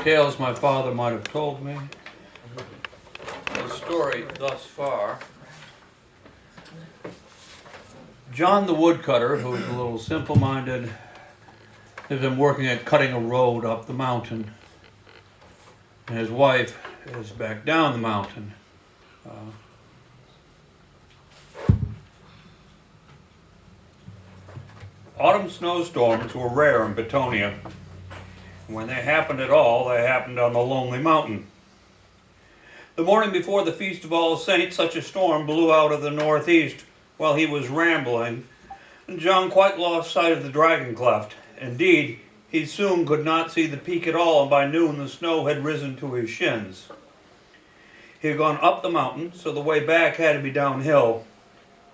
tales my father might have told me. The story thus far. John the woodcutter, who was a little simple-minded, has been working at cutting a road up the mountain. And his wife is back down the mountain. Autumn snowstorms were rare in Betonia. When they happened at all, they happened on the lonely mountain. The morning before the Feast of All Saints, such a storm blew out of the northeast while he was rambling, and John quite lost sight of the dragon cleft. Indeed, he soon could not see the peak at all, and by noon the snow had risen to his shins. He had gone up the mountain, so the way back had to be downhill.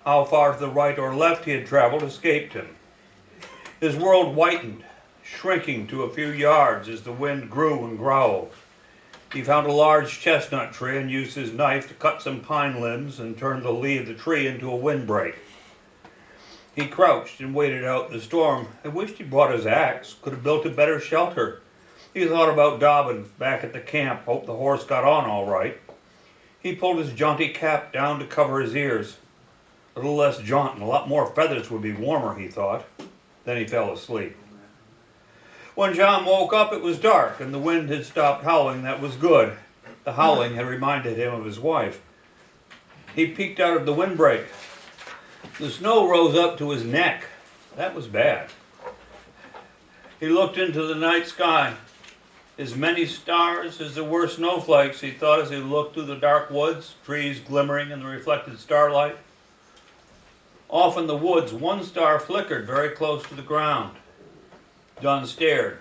How far to the right or left he had traveled escaped him. His world whitened, shrinking to a few yards as the wind grew and growled. He found a large chestnut tree and used his knife to cut some pine limbs and turned the lee of the tree into a windbreak. He crouched and waited out the storm. I wished he brought his axe, could have built a better shelter. He thought about Dobbin back at the camp, hoped the horse got on all right. He pulled his jaunty cap down to cover his ears. A little less jaunt and a lot more feathers would be warmer, he thought. Then he fell asleep. When John woke up, it was dark, and the wind had stopped howling. That was good. The howling had reminded him of his wife. He peeked out of the windbreak. The snow rose up to his neck. That was bad. He looked into the night sky. As many stars as there were snowflakes, he thought as he looked through the dark woods, trees glimmering in the reflected starlight. Off in the woods, one star flickered very close to the ground. John stared,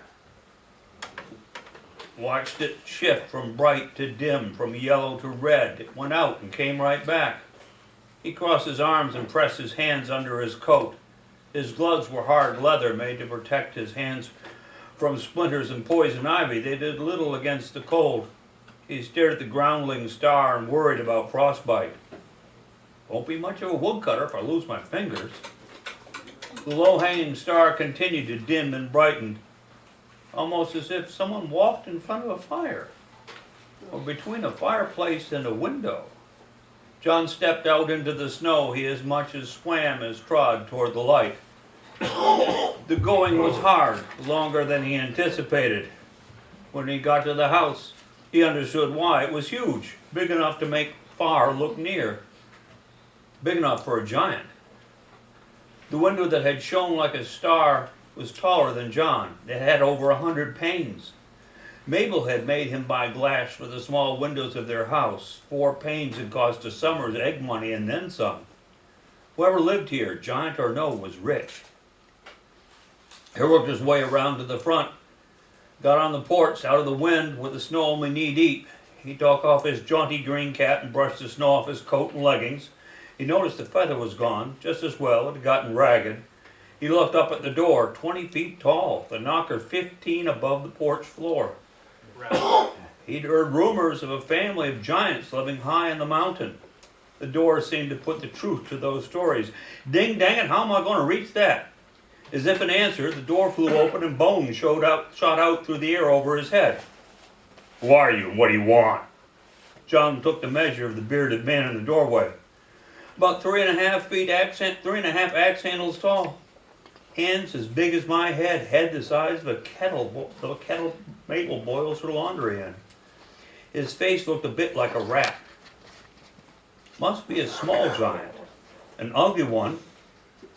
watched it shift from bright to dim, from yellow to red. It went out and came right back. He crossed his arms and pressed his hands under his coat. His gloves were hard leather made to protect his hands from splinters and poison ivy. They did little against the cold. He stared at the groundling star and worried about frostbite. Won't be much of a woodcutter if I lose my fingers. The low-hanging star continued to dim and brighten, almost as if someone walked in front of a fire, or between a fireplace and a window. John stepped out into the snow. He as much as swam as trod toward the light. The going was hard, longer than he anticipated. When he got to the house, he understood why. It was huge, big enough to make far look near. Big enough for a giant. The window that had shone like a star was taller than John. It had over 100 panes. Mabel had made him buy glass for the small windows of their house. 4 panes had cost a summer's egg money and then some. Whoever lived here, giant or no, was rich. He worked his way around to the front, got on the porch out of the wind with the snow only knee-deep. He took off his jaunty green cap and brushed the snow off his coat and leggings. He noticed the feather was gone, just as well. It had gotten ragged. He looked up at the door, 20 feet tall, the knocker 15 above the porch floor. He'd heard rumors of a family of giants living high in the mountain. The door seemed to put the truth to those stories. Ding dang it, how am I going to reach that? As if in answer, the door flew open and bones shot out through the air over his head. Who are you and what do you want? John took the measure of the bearded man in the doorway. About 3.5 axe handles tall. Hands as big as my head the size of a kettle Mabel boils her laundry in. His face looked a bit like a rat. Must be a small giant, an ugly one.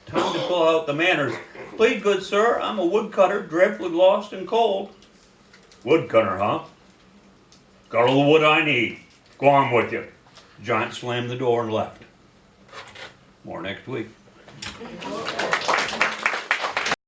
Time to pull out the manners. Please, good sir, I'm a woodcutter, dreadfully lost and cold. Woodcutter, huh? Got all the wood I need. Go on with you. The giant slammed the door and left. More next week.